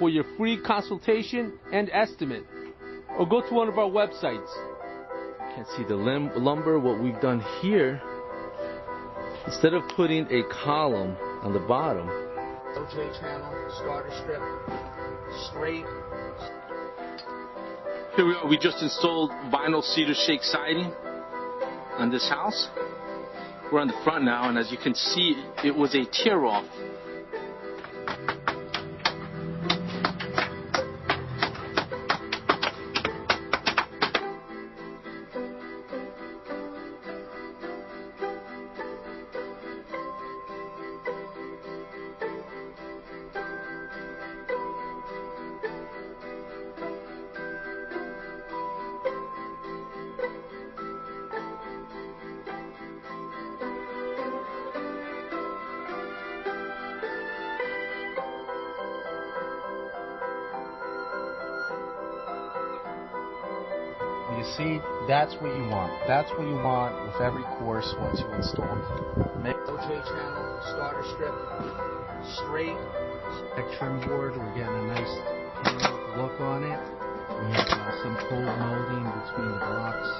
for your free consultation and estimate, or go to one of our websites. Can't see the lumber. What we've done here, instead of putting a column on the bottom, OJ channel, starter strip, straight. Here we are. We just installed vinyl cedar shake siding on this house. We're on the front now, and as you can see, it was a tear-off. You see, that's what you want. That's what you want with every course once you install it. Make OJ channel, starter strip, straight. Trim board, we're getting a nice look on it. We have some cold molding between the blocks.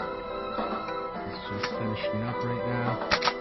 It's just finishing up right now.